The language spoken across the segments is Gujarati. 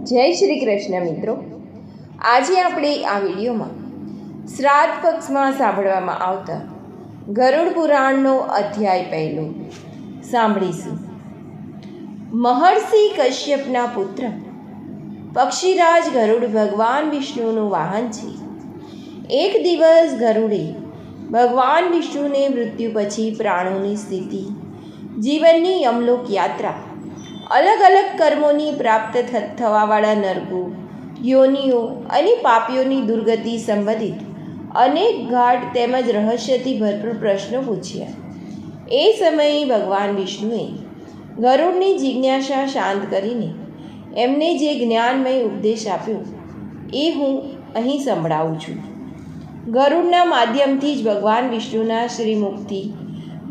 જય શ્રી કૃષ્ણ મિત્રો. આજે આપણે આ વિડીયોમાં શ્રાદ્ધ પક્ષમાં સાંભળવામાં આવતા ગરુડ પુરાણનો અધ્યાય પહેલો સાંભળીશું. મહર્ષિ કશ્યપના પુત્ર પક્ષીરાજ ગરુડ ભગવાન વિષ્ણુનું વાહન છે. એક દિવસ ગરુડે ભગવાન વિષ્ણુને મૃત્યુ પછી પ્રાણોની સ્થિતિ, જીવનની યમલોક યાત્રા, અલગ અલગ કર્મોની પ્રાપ્ત થવાવાળા નરકો, યોનિઓ અને પાપીઓની દુર્ગતિ સંબંધિત અનેક ગાઢ તેમજ રહસ્યથી ભરપૂર પ્રશ્નો પૂછ્યા. એ સમયે ભગવાન વિષ્ણુએ ગરુડની જિજ્ઞાસા શાંત કરીને એમને જે જ્ઞાનમય ઉપદેશ આપ્યો એ હું અહીં સંભળાવું છું. ગરુડના માધ્યમથી જ ભગવાન વિષ્ણુના શ્રીમુખથી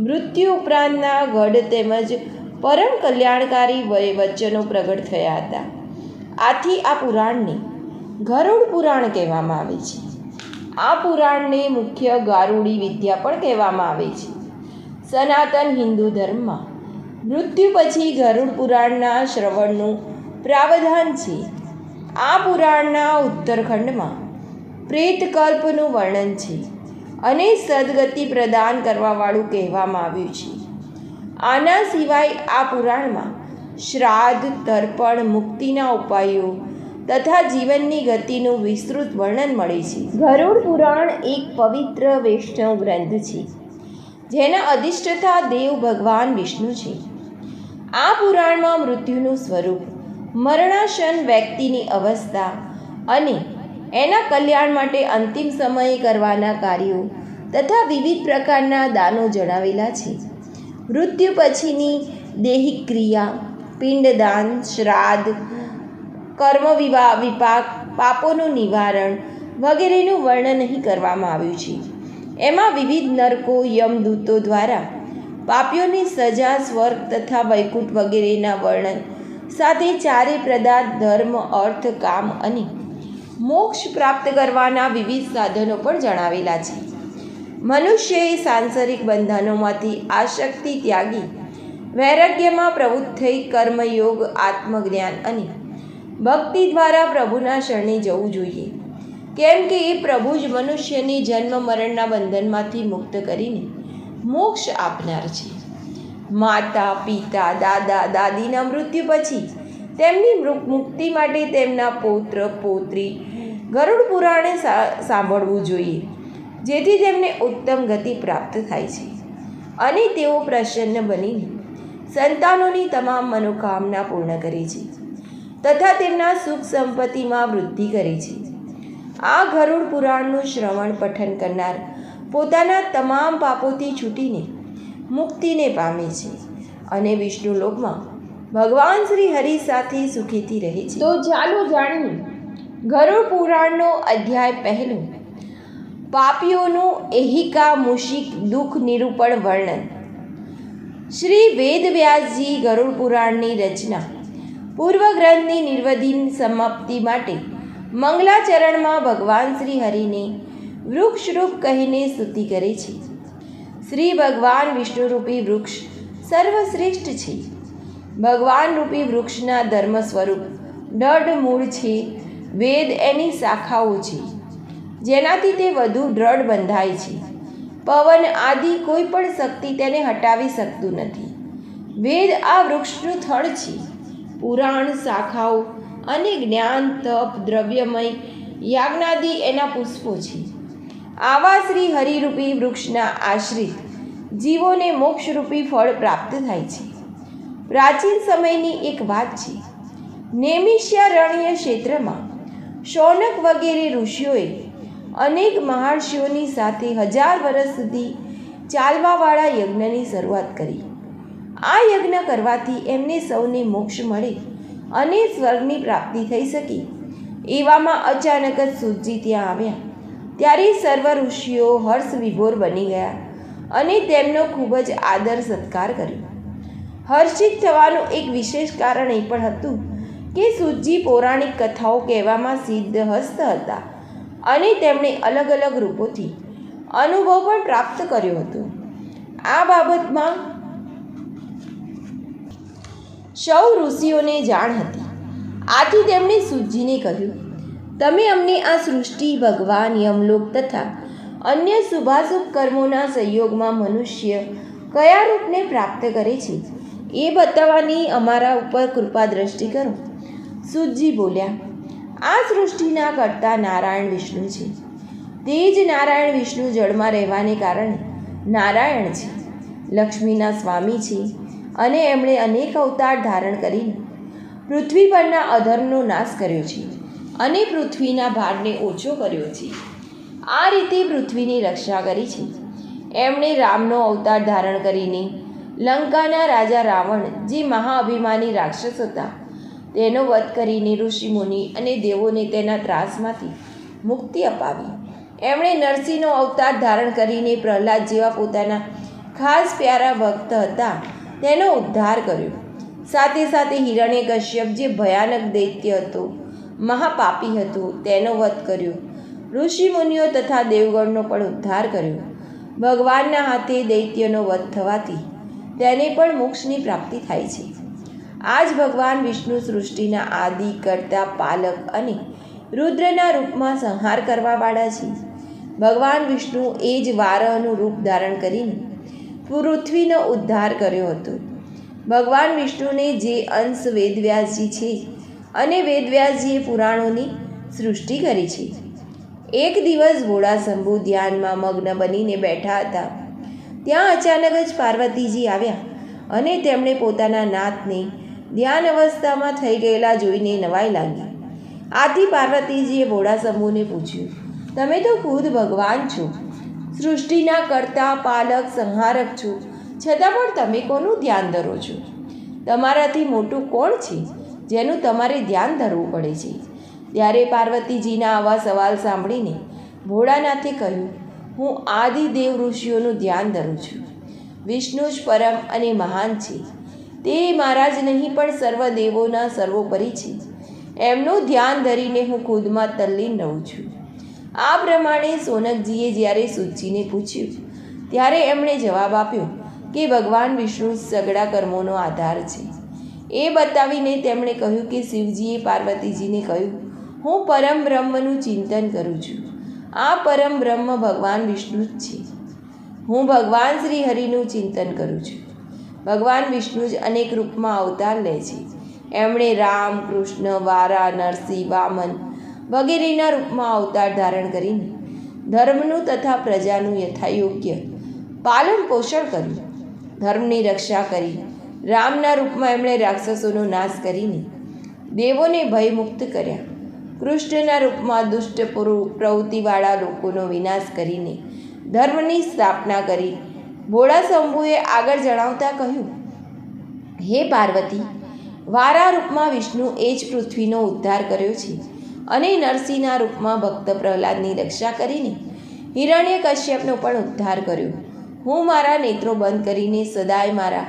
મૃત્યુ ઉપરાંતના ગઢ તેમજ પરમ કલ્યાણકારી વચનો પ્રગટ થયા હતા. આથી આ પુરાણને ગરુડ પુરાણ કહેવામાં આવે છે. આ પુરાણને મુખ્ય ગારુડી વિદ્યા પણ કહેવામાં આવે છે. સનાતન હિન્દુ ધર્મમાં મૃત્યુ પછી ગરુડ પુરાણના શ્રવણનું પ્રાવધાન છે. આ પુરાણના ઉત્તરખંડમાં પ્રેતકલ્પનું વર્ણન છે અને સદગતિ પ્રદાન કરવાવાળું કહેવામાં આવ્યું છે. આના સિવાય આ પુરાણમાં શ્રાદ્ધ, તર્પણ, મુક્તિના ઉપાયો તથા જીવનની ગતિનું વિસ્તૃત વર્ણન મળે છે. ગરુડ પુરાણ એક પવિત્ર વૈષ્ણવ ગ્રંથ છે જેના અધિષ્ઠતા દેવ ભગવાન વિષ્ણુ છે. આ પુરાણમાં મૃત્યુનું સ્વરૂપ, મરણાસન્ન વ્યક્તિની અવસ્થા અને એના કલ્યાણ માટે અંતિમ સમયે કરવાના કાર્યો તથા વિવિધ પ્રકારના દાનો જણાવેલા છે. મૃત્યુ પછીની દૈહિક ક્રિયા, પિંડદાન, શ્રાદ્ધ, કર્મ વિપાક, પાપોનું નિવારણ વગેરેનું વર્ણન અહીં કરવામાં આવ્યું છે. એમાં વિવિધ નરકો, યમદૂતો દ્વારા પાપીઓની સજા, સ્વર્ગ તથા વૈકુંઠ વગેરેના વર્ણન સાથે ચારે પદાર્થ, ધર્મ, અર્થ, કામ અને મોક્ષ પ્રાપ્ત કરવાના વિવિધ સાધનો પણ જણાવેલા છે. મનુષ્યએ સાંસારિક બંધનોમાંથી આસક્તિ ત્યાગી વૈરાગ્યમાં પ્રવૃત્ત થઈ કર્મયોગ, આત્મજ્ઞાન અને ભક્તિ દ્વારા પ્રભુના શરણે જવું જોઈએ. કેમ કે એ પ્રભુ જ મનુષ્યની જન્મ મરણના બંધનમાંથી મુક્ત કરીને મોક્ષ આપનાર છે. માતા, પિતા, દાદા, દાદીના મૃત્યુ પછી તેમની મુક્તિ માટે તેમના પૌત્ર, પૌત્રી ગરુડ પુરાણે સાંભળવું જોઈએ, જેથી તેમને ઉત્તમ ગતિ પ્રાપ્ત થાય છે અને તેઓ પ્રસન્ન બનીને સંતાનોની તમામ મનોકામના પૂર્ણ કરે છે તથા તેમના સુખ સંપત્તિમાં વૃદ્ધિ કરે છે. આ ગરુડ પુરાણનું શ્રવણ પઠન કરનાર પોતાના તમામ પાપોથી છૂટીને મુક્તિને પામે છે અને વિષ્ણુ લોકમાં ભગવાન શ્રી હરિ સાથે સુખેથી રહે છે. તો ચાલો જાણીએ ગરુડ પુરાણનો અધ્યાય પહેલો, પાપીઓનું એહિકા મૂષિક દુઃખ નિરૂપણ વર્ણન. શ્રી વેદવ્યાસજી ગરુડ પુરાણની રચના પૂર્વ ગ્રંથની નિર્વધિન સમાપ્તિ માટે મંગલાચરણમાં ભગવાન શ્રી હરિને વૃક્ષરૂપ કહીને સ્તુતિ કરે છે. શ્રી ભગવાન વિષ્ણુરૂપી વૃક્ષ સર્વશ્રેષ્ઠ છે. ભગવાન રૂપી વૃક્ષના ધર્મ સ્વરૂપ દઢ મૂળ છે. વેદ એની શાખાઓ છે જેનાથી તે વધુ દ્રઢ બંધાય છે. પવન આદિ કોઈ પણ શક્તિ તેને હટાવી શકતું નથી. વેદ આ વૃક્ષનું થડ છે. પુરાણ, શાખાઓ અને જ્ઞાન, તપ, દ્રવ્યમય યાજ્ઞાદિ એના પુષ્પો છે. આવા શ્રી હરિરૂપી વૃક્ષના આશ્રિત જીવોને મોક્ષરૂપી ફળ પ્રાપ્ત થાય છે. પ્રાચીન સમયની એક વાત છે. નેમિષારણ્ય ક્ષેત્રમાં શૌનક વગેરે ઋષિઓએ અનેક મહર્ષિઓની સાથે 1000 વર્ષ સુધી ચાલવાવાળા યજ્ઞની શરૂઆત કરી. આ યજ્ઞ કરવાથી એમને સૌને મોક્ષ મળે અને સ્વર્ગની પ્રાપ્તિ થઈ શકી. એવામાં અચાનક જ સૂતજી ત્યાં આવ્યા. ત્યારે સર્વ ઋષિઓ હર્ષ વિભોર બની ગયા અને તેમનો ખૂબ જ આદર સત્કાર કર્યો. હર્ષિત થવાનું એક વિશેષ કારણ એ પણ હતું કે સૂતજી પૌરાણિક કથાઓ કહેવામાં સિદ્ધહસ્ત હતા અને તેમણે અલગ અલગ રૂપોથી અનુભવ પણ પ્રાપ્ત કર્યો હતો. આ બાબતમાં સૌ ઋષિઓને જાણ હતી. આથી તેમણે સૂતજીને કહ્યું, તમે અમને આ સૃષ્ટિ, ભગવાન, યમલોક તથા અન્ય શુભાશુભ કર્મોના સંયોગમાં મનુષ્ય કયા રૂપને પ્રાપ્ત કરે છે એ બતાવવાની અમારા ઉપર કૃપા દ્રષ્ટિ કરો. સૂતજી બોલ્યા, આ સૃષ્ટિના કર્તા નારાયણ વિષ્ણુ છે. તે જ નારાયણ વિષ્ણુ જળમાં રહેવાને કારણે નારાયણ છે, લક્ષ્મીના સ્વામી છે અને એમણે અનેક અવતાર ધારણ કરીને પૃથ્વી પરના અધર્મનો નાશ કર્યો છે અને પૃથ્વીના ભારને ઓછો કર્યો છે. આ રીતે પૃથ્વીની રક્ષા કરી છે. એમણે રામનો અવતાર ધારણ કરીને લંકાના રાજા રાવણ, જે મહાઅભિમાની રાક્ષસ હતા, તેનો વધ કરીને ઋષિમુનિ અને દેવોને તેના ત્રાસમાંથી મુક્તિ અપાવી. એમણે નરસિંહનો અવતાર ધારણ કરીને પ્રહલાદ જેવા પોતાના ખાસ પ્યારા ભક્ત હતા તેનો ઉદ્ધાર કર્યો. સાથે સાથે હિરણ્યકશ્યપ, જે ભયાનક દૈત્ય હતો, મહાપાપી હતો, તેનો વધ કર્યો. ઋષિમુનિઓ તથા દેવગણનો પણ ઉદ્ધાર કર્યો. ભગવાનના હાથે દૈત્યનો વધ થવાથી તેને પણ મોક્ષની પ્રાપ્તિ થાય છે. આ જ ભગવાન વિષ્ણુ સૃષ્ટિના આદિ, કર્તા, પાલક અને રુદ્રના રૂપમાં સંહાર કરવાવાળા છે. ભગવાન વિષ્ણુ એ જ વારહનું રૂપ ધારણ કરીને પૃથ્વીનો ઉદ્ધાર કર્યો હતો. ભગવાન વિષ્ણુને જે અંશ વેદવ્યાસજી છે અને વેદવ્યાસજીએ પુરાણોની સૃષ્ટિ કરી છે. એક દિવસ ભોળા શંભુ ધ્યાનમાં મગ્ન બનીને બેઠા હતા. ત્યાં અચાનક જ પાર્વતીજી આવ્યા અને તેમણે પોતાના નાથને ધ્યાન અવસ્થામાં થઈ ગયેલા જોઈને નવાઈ લાગી. આથી પાર્વતીજીએ ભોળા શંભુને પૂછ્યું, તમે તો ખુદ ભગવાન છો, સૃષ્ટિના કર્તા, પાલક, સંહારક છો, છતાં પણ તમે કોનું ધ્યાન ધરો છો? તમારાથી મોટું કોણ છે જેનું તમારે ધ્યાન ધરવું પડે છે? ત્યારે પાર્વતીજીના આવા સવાલ સાંભળીને ભોળાનાથે કહ્યું, હું આદિદેવ ઋષિઓનું ધ્યાન ધરું છું. વિષ્ણુ જ પરમ અને મહાન છે. તે મારા જ નહીં પણ સર્વ દેવોના સર્વોપરી છે. એમનું ધ્યાન ધરીને હું ખુદમાં તલ્લીન રહું છું. આ પ્રમાણે સોનકજીએ જ્યારે સૂતજીને પૂછ્યું ત્યારે એમણે જવાબ આપ્યો કે ભગવાન વિષ્ણુ સઘળા કર્મોનો આધાર છે. એ બતાવીને તેમણે કહ્યું કે શિવજીએ પાર્વતીજીને કહ્યું, હું પરમ બ્રહ્મનું ચિંતન કરું છું. આ પરમ બ્રહ્મ ભગવાન વિષ્ણુ જ છે. હું ભગવાન શ્રી હરિનું ચિંતન કરું છું. ભગવાન વિષ્ણુ જ અનેક રૂપમાં અવતાર લે છે. એમણે રામ, કૃષ્ણ, વારા, નરસિંહ, વામન વગેરેના રૂપમાં અવતાર ધારણ કરીને ધર્મનું તથા પ્રજાનું યથાયોગ્ય પાલન પોષણ કર્યું. ધર્મની રક્ષા કરી. રામના રૂપમાં એમણે રાક્ષસોનો નાશ કરીને દેવોને ભયમુક્ત કર્યા. કૃષ્ણના રૂપમાં દુષ્ટ પ્રવૃત્તિવાળા લોકોનો વિનાશ કરીને ધર્મની સ્થાપના કરી. ભોળા શંભુએ આગળ જણાવતા કહ્યું, હે પાર્વતી, વારા રૂપમાં વિષ્ણુ એ જ પૃથ્વીનો ઉદ્ધાર કર્યો છે અને નરસિંહના રૂપમાં ભક્ત પ્રહલાદની રક્ષા કરીને હિરણ્યકશ્યપનો પણ ઉદ્ધાર કર્યો. હું મારા નેત્રો બંધ કરીને સદાય મારા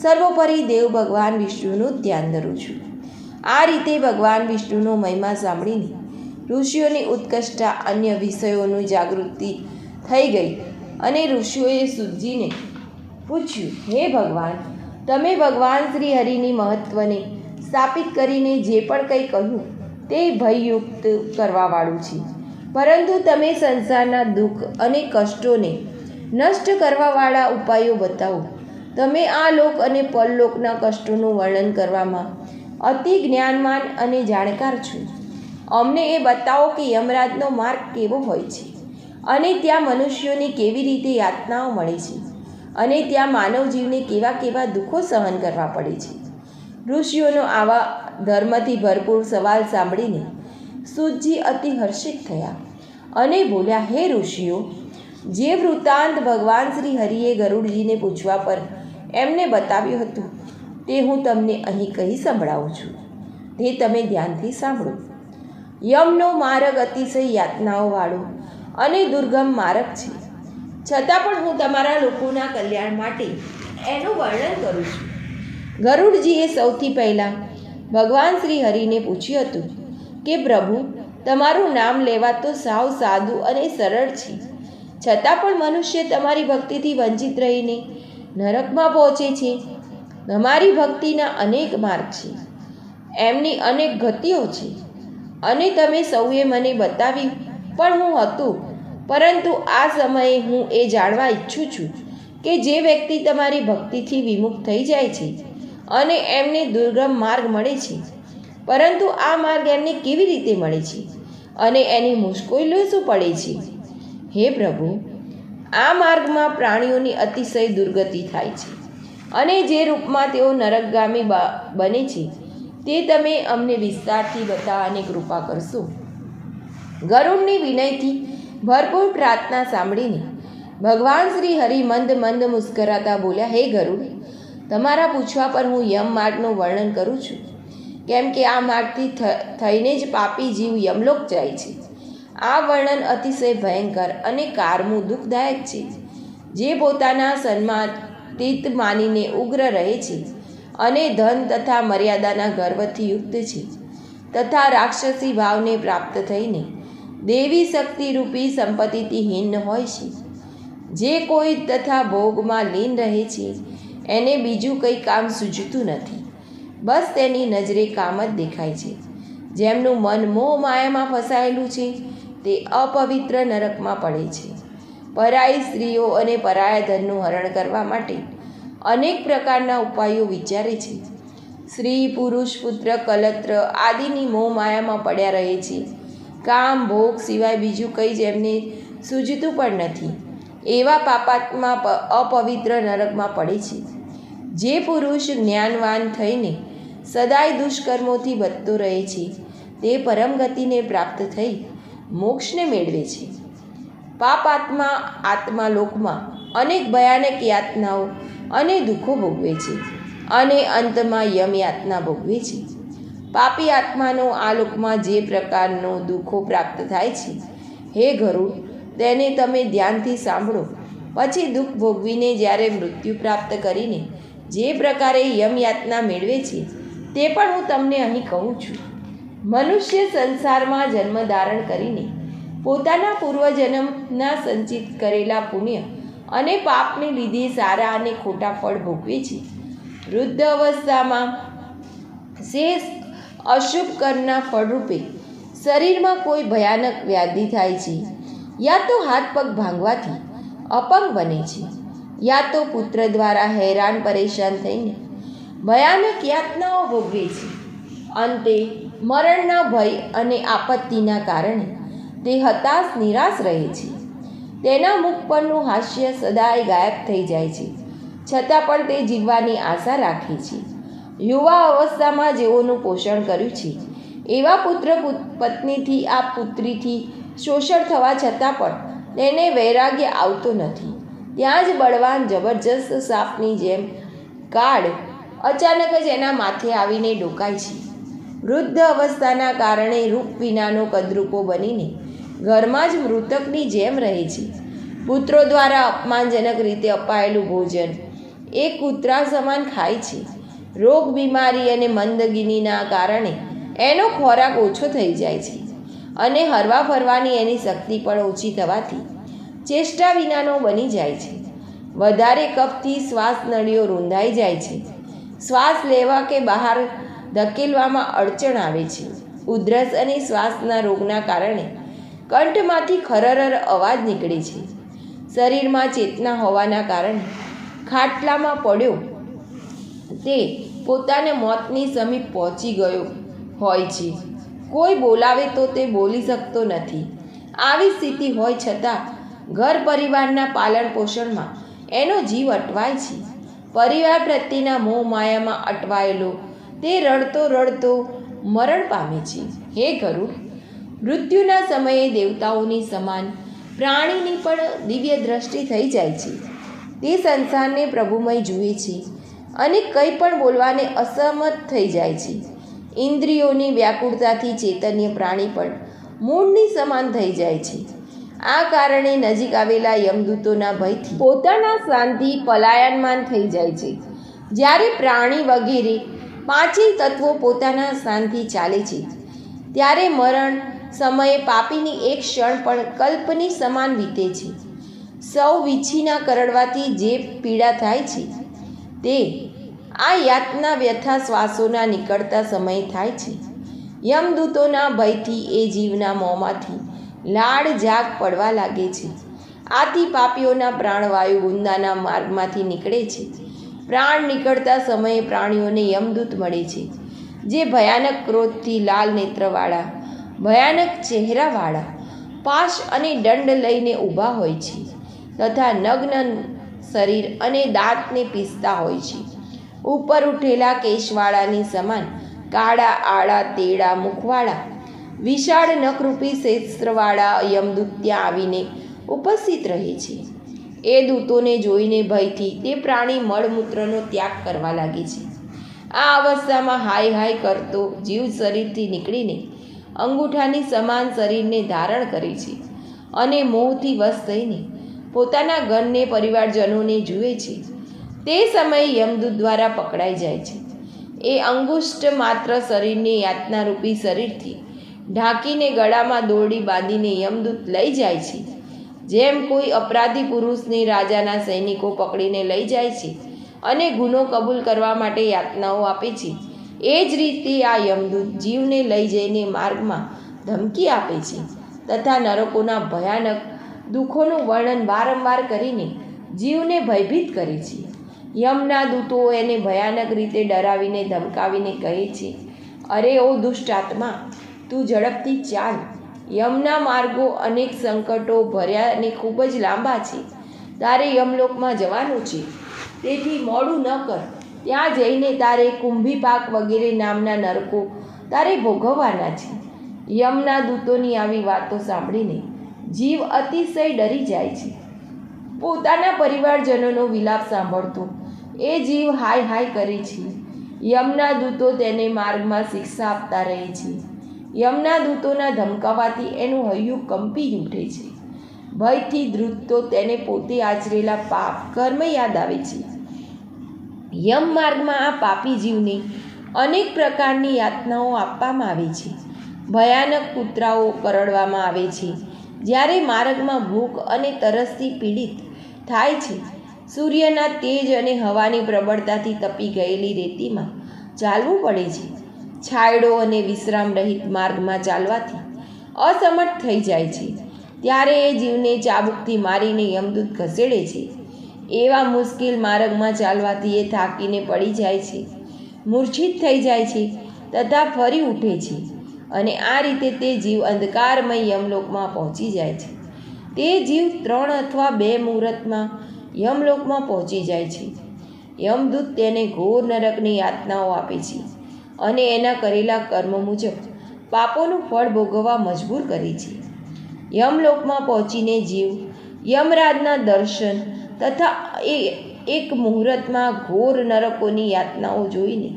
સર્વોપરી દેવ ભગવાન વિષ્ણુનું ધ્યાન ધરું છું. આ રીતે ભગવાન વિષ્ણુનો મહિમા સાંભળીને ઋષિઓની ઉત્કૃષ્ટતા અન્ય વિષયોની જાગૃતિ થઈ ગઈ અને ઋષિઓએ સૂતજીને પૂછ્યું, હે ભગવાન, તમે ભગવાન શ્રી હરિની મહત્વને સ્થાપિત કરીને જે પણ કંઈ કહ્યું તે ભયયુક્ત કરવાવાળું છે, પરંતુ તમે સંસારના દુઃખ અને કષ્ટોને નષ્ટ કરવાવાળા ઉપાયો બતાવો. તમે આ લોક અને પરલોકના કષ્ટોનું વર્ણન કરવામાં અતિ જ્ઞાનવાન અને જાણકાર છો. અમને એ બતાવો કે યમરાજનો માર્ગ કેવો હોય છે અને ત્યાં મનુષ્યોને કેવી રીતે યાતનાઓ મળે છે અને ત્યાં માનવ જીવને કેવા કેવા દુઃખો સહન કરવા પડે છે. ઋષિઓનો આવા ધર્મથી ભરપૂર સવાલ સાંભળીને સૂતજી અતિ હર્ષિત થયા અને બોલ્યા, હે ઋષિઓ, જે વૃત્તાંત ભગવાન શ્રી હરિએ ગરુડજીને પૂછવા પર એમને બતાવ્યું હતું તે હું તમને અહીં કહી સંભળાવું છું. તે તમે ધ્યાનથી સાંભળો. યમનો માર્ગ અતિશય યાતનાઓવાળો અને દુર્ગમ માર્ગ છે, છતાં પણ હું તમારા લોકોના કલ્યાણ માટે એનું વર્ણન કરું છું. ગરુડજીએ સૌથી પહેલાં ભગવાન શ્રી હરિને પૂછ્યું હતું કે પ્રભુ, તમારું નામ લેવા તો સાવ સાદું અને સરળ છે, છતાં પણ મનુષ્ય તમારી ભક્તિથી વંચિત રહીને નરકમાં પહોંચે છે. તમારી ભક્તિના અનેક માર્ગ છે. એમની અનેક ગતિઓ છે અને તમે સૌએ મને બતાવી પણ હું હતું, પરંતુ આ સમયે હું એ જાણવા ઈચ્છું છું કે જે વ્યક્તિ તમારી ભક્તિથી વિમુખ થઈ જાય છે અને એમને દુર્ગમ માર્ગ મળે છે, પરંતુ આ માર્ગ એમને કેવી રીતે મળે છે અને એની મુશ્કેલીઓ શું પડે છે? હે પ્રભુ, આ માર્ગમાં પ્રાણીઓની અતિશય દુર્ગતિ થાય છે અને જે રૂપમાં તેઓ નરકગામી બને છે તે તમે અમને વિસ્તારથી બતાવવાની કૃપા કરશો. ગરુડની વિનયથી ભરપૂર પ્રાર્થના સાંભળીને ભગવાન શ્રી હરિ મંદ મંદ મુસ્કરાતા બોલ્યા, હે ગરુડ, તમારા પૂછવા પર હું યમ માર્ગનું વર્ણન કરું છું, કેમ કે આ માર્ગથી થઈને જ પાપી જીવ યમલોક જાય છે. આ વર્ણન અતિશય ભયંકર અને કારમું દુઃખદાયક છે. જે પોતાના સન્માનિત માનીને ઉગ્ર રહે છે અને ધન તથા મર્યાદાના ગર્વથી યુક્ત છે તથા રાક્ષસી ભાવને પ્રાપ્ત થઈને દેવી શક્તિરૂપી સંપત્તિથી હીન હોય છે. જે કોઈ તથા ભોગમાં લીન રહે છે એને બીજું કંઈ કામ સૂઝતું નથી, બસ તેની નજરે કામ જ દેખાય છે. જેમનું મન મોહ માયામાં ફસાયેલું છે તે અપવિત્ર નરકમાં પડે છે. પરાઈ સ્ત્રીઓ અને પરાયા ધનનું હરણ કરવા માટે અનેક પ્રકારના ઉપાયો વિચારે છે. સ્ત્રી, પુરુષ, પુત્ર, કલત્ર આદિની મોહ માયામાં પડ્યા રહે છે. કામ ભોગ સિવાય બીજું કંઈ જ એમને સૂઝતું પણ નથી. એવા પાપાત્મા અપવિત્ર નરકમાં પડે છે. જે પુરુષ જ્ઞાનવાન થઈને સદાય દુષ્કર્મોથી બચતો રહે છે તે પરમ ગતિને પ્રાપ્ત થઈ મોક્ષને મેળવે છે. પાપાત્મા આત્માલોકમાં અનેક ભયાનક યાતનાઓ અને દુઃખો ભોગવે છે અને અંતમાં યમયાતના ભોગવે છે. પાપી આત્માનો આ લોકમાં જે પ્રકારનો દુઃખો પ્રાપ્ત થાય છે, હે ગરુડ, તેને તમે ધ્યાનથી સાંભળો. પછી દુઃખ ભોગવીને જ્યારે મૃત્યુ પ્રાપ્ત કરીને જે પ્રકારે યમયાતના મેળવે છે તે પણ હું તમને અહીં કહું છું. મનુષ્ય સંસારમાં જન્મ ધારણ કરીને પોતાના પૂર્વજન્મના સંચિત કરેલા પુણ્ય અને પાપને લીધે સારા અને ખોટા ફળ ભોગવે છે. વૃદ્ધ અવસ્થામાં શેષ અશુભ કર્મના ફળરૂપે શરીરમાં કોઈ ભયાનક વ્યાધિ થાય છે, યા તો હાથ પગ ભાંગવાથી અપંગ બને છે, યા તો પુત્ર દ્વારા હેરાન પરેશાન થઈને ભયાનક યાતનાઓ ભોગવે છે. અંતે મરણના ભય અને આપત્તિના કારણે તે હતાશ નિરાશ રહે છે. તેના મુખ પરનું હાસ્ય સદાય ગાયબ થઈ જાય છે, છતાં પણ તે જીવવાની આશા રાખે છે. યુવા અવસ્થામાં જેઓનું પોષણ કર્યું છે એવા પુત્ર પત્નીથી આ પુત્રીથી શોષણ થવા છતાં પણ તેને વૈરાગ્ય આવતો નથી. ત્યાં જ બળવાન જબરજસ્ત સાપની જેમ કાળ અચાનક જ એના માથે આવીને ડોકાય છે. વૃદ્ધ અવસ્થાના કારણે રૂપ વિનાનો કદરૂપો બનીને ઘરમાં જ મૃતકની જેમ રહે છે. પુત્રો દ્વારા અપમાનજનક રીતે અપાયેલું ભોજન એ કૂતરા સમાન ખાય છે. રોગ, બીમારી અને મંદગીનીના કારણે એનો ખોરાક ઓછો થઈ જાય છે અને હરવા ફરવાની એની શક્તિ પણ ઓછી થવાથી ચેષ્ટા વિનાનો બની જાય છે. વધારે કફથી શ્વાસ નળીઓ રૂંધાઈ જાય છે. શ્વાસ લેવા કે બહાર ધકેલવામાં અડચણ આવે છે. ઉધરસ અને શ્વાસના રોગના કારણે કંઠમાંથી ખરર અવાજ નીકળે છે. શરીરમાં ચેતના હોવાના કારણે ખાટલામાં પડ્યો તે પોતાને મોતની સમીપ પહોંચી ગયો હોય છે. કોઈ બોલાવે તો તે બોલી શકતો નથી. આવી સ્થિતિ હોય છતાં ઘર પરિવારના પાલન પોષણમાં એનો જીવ અટવાય છે. પરિવાર પ્રત્યેના મોહ માયામાં અટવાયેલો તે રડતો રડતો મરણ પામે છે. હે ગરુડ, મૃત્યુના સમયે દેવતાઓની સમાન પ્રાણીની પણ દિવ્ય દ્રષ્ટિ થઈ જાય છે. તે સંસારને પ્રભુમય જુએ છે અને કંઈ પણ બોલવાને અસમર્થ થઈ જાય છે. ઇન્દ્રિયોની વ્યાકુળતાથી ચૈતન્ય પ્રાણી પણ મૂળની સમાન થઈ જાય છે. આ કારણે નજીક આવેલા યમદૂતોના ભયથી પોતાના શાંતિ પલાયનમાન થઈ જાય છે. જ્યારે પ્રાણી વગેરે પાંચેય તત્વો પોતાના શાંતિ ચાલે છે ત્યારે મરણ સમયે પાપીની એક ક્ષણ પણ કલ્પની સમાન વીતે છે. સૌ વીછીના કરડવાથી જે પીડા થાય છે તે આ યાતના વ્યથા શ્વાસોના નીકળતા સમયે થાય છે. યમદૂતોના ભયથી એ જીવના મોંમાંથી લાળ ઝાગ પડવા લાગે છે. આથી પાપીઓના પ્રાણવાયુ ગુંદાના માર્ગમાંથી નીકળે છે. પ્રાણ નીકળતા સમયે પ્રાણીઓને યમદૂત મળે છે, જે ભયાનક ક્રોધથી લાલ નેત્રવાળા, ભયાનક ચહેરાવાળા, પાશ અને દંડ લઈને ઊભા હોય છે તથા નગ્ન શરીર અને દાંતને પીસતા હોય છે. ઉપર ઉઠેલા કેશવાળાની સમાન કાળા આડા તેડા મુખવાળા વિશાળ નખરૂપી શસ્ત્રવાળા યમદૂત ત્યાં આવીને ઉપસ્થિત રહે છે. એ દૂતોને જોઈને ભયથી તે પ્રાણી મળમૂત્રનો ત્યાગ કરવા લાગે છે. આ અવસ્થામાં હાય હાય કરતો જીવ શરીરથી નીકળીને અંગૂઠાની સમાન શરીરને ધારણ કરે છે અને મોહથી વશ થઈને પોતાના ઘરને પરિવારજનોને જુએ છે. તે સમયે યમદૂત દ્વારા પકડાઈ જાય છે. એ અંગુષ્ઠ માત્ર શરીરને યાતનારૂપી શરીરથી ઢાંકીને ગળામાં દોરડી બાંધીને યમદૂત લઈ જાય છે. જેમ કોઈ અપરાધી પુરુષને રાજાના સૈનિકો પકડીને લઈ જાય છે અને ગુનો કબૂલ કરવા માટે યાતનાઓ આપે છે, એ જ રીતે આ યમદૂત જીવને લઈ જઈને માર્ગમાં ધમકી આપે છે તથા નરકોના ભયાનક દુઃખોનું વર્ણન વારંવાર કરીને જીવને ભયભીત કરે છે. યમના દૂતો એને ભયાનક રીતે ડરાવીને ધમકાવીને કહે છે, અરે ઓ દુષ્ટ આત્મા, તું ઝડપથી ચાલ. યમના માર્ગો અનેક સંકટો ભર્યા અને ખૂબ જ લાંબા છે. તારે યમલોકમાં જવાનું છે, તેથી મોડું ન કર. ત્યાં જઈને તારે કુંભીપાક વગેરે નામના નરકો તારે ભોગવવાના છે. યમના દૂતોની આવી વાતો સાંભળીને જીવ અતિશય ડરી જાય છે. પોતાના પરિવારજનોનો વિલાપ સાંભળતો એ જીવ હાય હાય કરે છે. યમના દૂતો તેને માર્ગમાં શિક્ષા આપતા રહે છે. યમના દૂતોના ધમકાવાથી એનું હૈયું કંપી ઉઠે છે. ભયથી ધ્રુજતો તેને પોતે આચરેલા પાપ કર્મ યાદ આવે છે. યમ માર્ગમાં આ પાપી જીવને અનેક પ્રકારની યાતનાઓ આપવામાં આવે છે. ભયાનક કૂતરાઓ કરડવામાં આવે છે. જ્યારે માર્ગમાં ભૂખ અને તરસથી પીડિત થાય છે, સૂર્યના તેજ અને હવાની પ્રબળતાથી તપી ગયેલી રેતીમાં ચાલવું પડે છે. છાંયડો અને વિશ્રામ રહિત માર્ગમાં ચાલવાથી અસમર્થ થઈ જાય છે. ત્યારે એ જીવને ચાબુકથી મારીને યમદૂત ઘસેડે છે. એવા મુશ્કેલ માર્ગમાં ચાલવાથી એ થાકીને પડી જાય છે, મૂર્છિત થઈ જાય છે તથા ફરી ઉઠે છે અને આ રીતે તે જીવ અંધકારમય યમલોકમાં પહોંચી જાય છે. તે જીવ 3 અથવા 2 મુહૂર્તમાં યમલોકમાં પહોંચી જાય છે. યમદૂત તેને ઘોર નરકની યાતનાઓ આપે છે અને એના કરેલા કર્મ મુજબ પાપોનું ફળ ભોગવવા મજબૂર કરે છે. યમલોકમાં પહોંચીને જીવ યમરાજના દર્શન તથા એક મુહૂર્તમાં ઘોર નરકોની યાતનાઓ જોઈને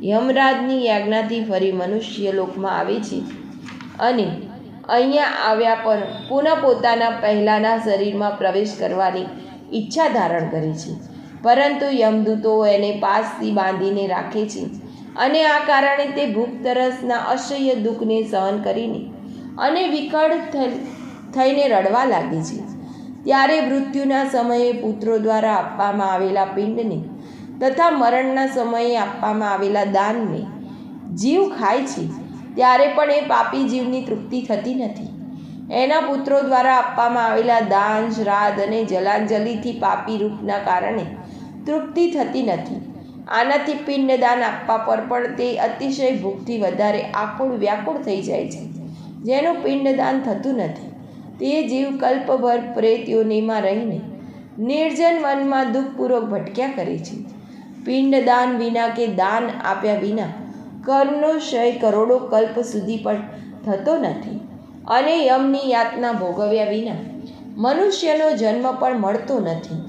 યમરાજની આજ્ઞાથી ફરી મનુષ્ય લોકમાં આવે છે અને અહીંયા આવ્યા પર પુનઃ પોતાના પહેલાંના શરીરમાં પ્રવેશ કરવાની ઈચ્છા ધારણ કરે છે. પરંતુ યમદૂતો એને પાસથી બાંધીને રાખે છે અને આ કારણે તે ભૂખ તરસના અસહ્ય દુઃખને સહન કરીને અને વિકળ થઈને રડવા લાગે છે. ત્યારે મૃત્યુના સમયે પુત્રો દ્વારા આપવામાં આવેલા પિંડને તથા મરણના સમયે આપવામાં આવેલા દાનને જીવ ખાય છે. ત્યારે પણ એ પાપી જીવની તૃપ્તિ થતી નથી. એના પુત્રો દ્વારા આપવામાં આવેલા દાન, શ્રાદ્ધ અને જલાંજલિથી પાપી રૂપના કારણે તૃપ્તિ થતી નથી. આનાથી પિંડદાન આપવા પર પણ તે અતિશય ભૂખથી વધારે આકુળ વ્યાકુળ થઈ જાય છે, જેનું પિંડદાન થતું નથી. તે જીવ કલ્પભર પ્રેત યોનિમાં રહીને નિર્જન વનમાં દુઃખપૂર્વક ભટક્યા કરે છે. પિંડદાન વિના કે દાન આપ્યા વિના કર્મનો ક્ષય કરોડો કલ્પ સુધી પણ થતો નથી અને યમની યાતના ભોગવ્યા વિના મનુષ્યનો જન્મ પણ મળતો નથી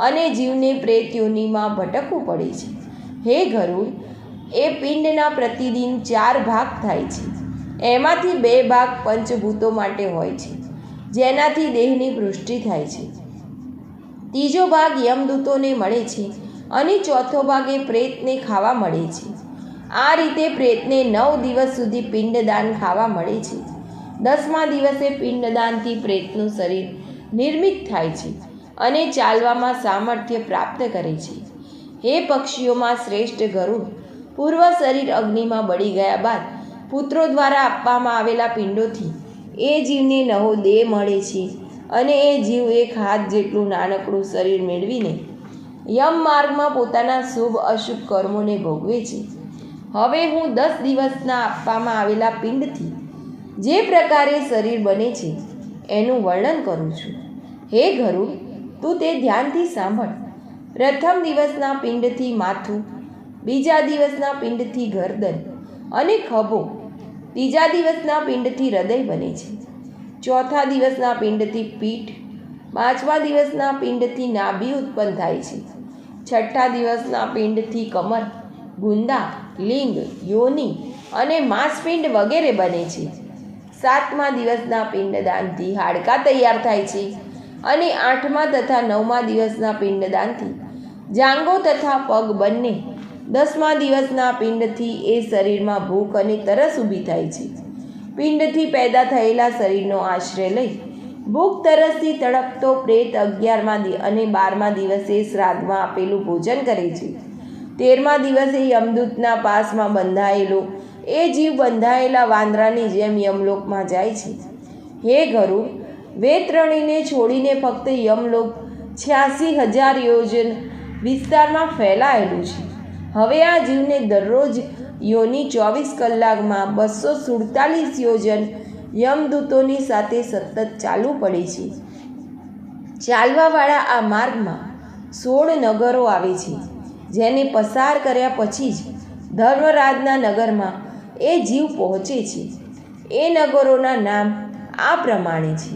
અને જીવને પ્રેત યોનિમાં ભટકવું પડે છે. હે ગરુડ, એ પિંડના પ્રતિદિન 4 ભાગ થાય છે. એમાંથી 2 ભાગ પંચભૂતો માટે હોય છે, જેનાથી દેહની પુષ્ટિ થાય છે. ત્રીજો ભાગ યમદૂતોને મળે છે અને ચોથો ભાગ એ પ્રેતને ખાવા મળે છે. આ રીતે પ્રેતને 9 દિવસ સુધી પિંડદાન ખાવા મળે છે. 10મા દિવસે પિંડદાનથી પ્રેતનું શરીર નિર્મિત થાય છે અને ચાલવામાં સામર્થ્ય પ્રાપ્ત કરે છે. હે પક્ષીઓમાં શ્રેષ્ઠ ગરુડ, પૂર્વ શરીર અગ્નિમાં બળી ગયા બાદ પુત્રો દ્વારા આપવામાં આવેલા પિંડોથી એ જીવને નવો દેહ મળે છે અને એ જીવ એક હાથ જેટલું નાનકડું શરીર મેળવીને યમ માર્ગમાં પોતાના શુભ અશુભ કર્મોને ભોગવે છે. હવે હું 10 દિવસના આપવામાં આવેલા પિંડથી જે પ્રકારે શરીર બને છે એનું વર્ણન કરું છું. હે ગરુડ, તું તે ધ્યાનથી સાંભળ. પ્રથમ દિવસના પિંડથી માથું, બીજા દિવસના પિંડથી ગરદન અને ખભો, ત્રીજા દિવસના પિંડથી હૃદય બને છે, ચોથા દિવસના પિંડથી પીઠ, પાંચમા દિવસના પિંડથી નાભી ઉત્પન્ન થાય છે, છઠ્ઠા દિવસના પિંડથી કમર, ગુંદા, લિંગ, યોનિ અને માંસપિંડ વગેરે બને છે, સાતમા દિવસના પિંડદાનથી હાડકાં તૈયાર થાય છે અને આઠમા તથા નવમા દિવસના પિંડદાનથી જાંઘો તથા પગ બંને, 10મા દિવસના પિંડથી એ શરીરમાં ભૂખ અને તરસ ઊભી થાય છે. પિંડથી પેદા થયેલા શરીરનો આશ્રય લઈ ભૂખ તરસથી તડપતો પ્રેત 11મા અને 12મા દિવસે શ્રાદ્ધમાં આપેલું ભોજન કરે છે. 13મા દિવસે યમદૂતના પાસમાં બંધાયેલો એ જીવ બંધાયેલા વાંદરાની જેમ યમલોકમાં જાય છે. હે ગરુડ, વેતરણીને છોડીને ફક્ત યમલોક 86,000 યોજન વિસ્તારમાં ફેલાયેલું છે. હવે આ જીવને દરરોજ યોની 24 કલાકમાં 247 યોજન યમદૂતોની સાથે સતત ચાલવું પડે છે. ચાલવાવાળા આ માર્ગમાં 16 નગરો આવે છે, જેને પસાર કર્યા પછી જ ધર્મરાજના નગરમાં એ જીવ પહોંચે છે. એ નગરોના નામ આ પ્રમાણે છે: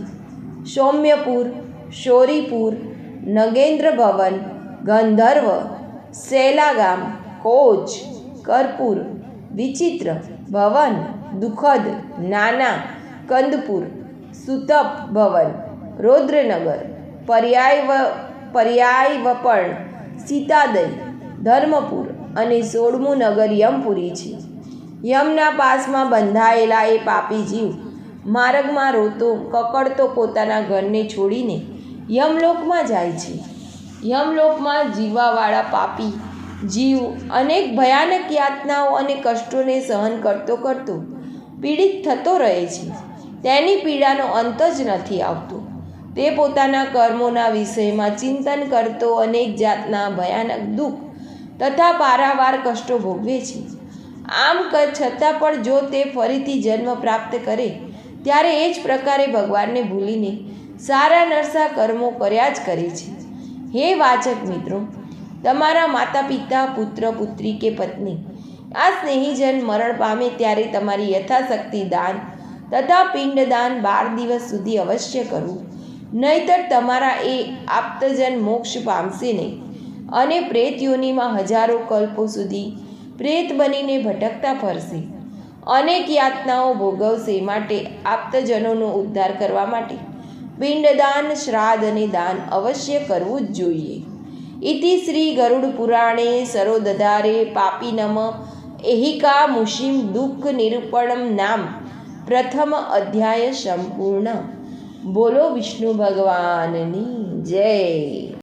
સૌમ્યપુર, શૌરીપુર, નગેન્દ્ર ભવન, ગંધર્વ, શૈલાગામ, કોચ, કર્પૂર, વિચિત્ર, ભવન, દુઃખદ, નાના, કંદપુર, સુતપ ભવન, રૌદ્રનગર, પર્યાયવપર્ણ, સીતાદય, ધર્મપુર અને 16મું નગર યમપુરી છે. યમના પાસમાં બંધાયેલા એ પાપી જીવ માર્ગમાં રોતો કકડતો પોતાના ઘરને છોડીને યમલોકમાં જાય છે. યમલોકમાં જીવવાવાળા પાપી જીવ અનેક ભયાનક યાતનાઓ અને કષ્ટોને સહન કરતો પીડિત થતો રહે છે. તેની પીડાનો અંત જ નથી આવતો. તે પોતાના કર્મોના વિષયમાં ચિંતન કરતો અનેક જાતના ભયાનક દુઃખ તથા પારાવાર કષ્ટો ભોગવે છે. આમ છતાં પણ જો તે ફરીથી જન્મ પ્રાપ્ત કરે ત્યારે એ જ પ્રકારે ભગવાનને ભૂલીને સારા નરસા કર્મો કર્યા જ કરે છે. હે વાચક મિત્રો, તમારા માતા પિતા, પુત્ર પુત્રી કે પત્ની આ સ્નેહીજન મરણ પામે ત્યારે તમારી યથાશક્તિ દાન તથા પિંડદાન 12 દિવસ સુધી અવશ્ય કરવું, નહીતર તમારા એ આપ્તજન મોક્ષ પામશે નહીં અને પ્રેત યોનિમાં હજારો કલ્પો સુધી પ્રેત બનીને ભટકતા ફરશે, અનેક યાતનાઓ ભોગવશે. માટે આપ્તજનોનો ઉદ્ધાર કરવા માટે પિંડદાન, શ્રાદ્ધ અને દાન અવશ્ય કરવું જ જોઈએ. ઇતિ શ્રી ગરુડ પુરાણે સરોદધારે પાપીનમ એહિકા મુષિમ દુઃખ નિરૂપણમ નામ પ્રથમ અધ્યાય સંપૂર્ણ. બોલો વિષ્ણુ ભગવાનની જય.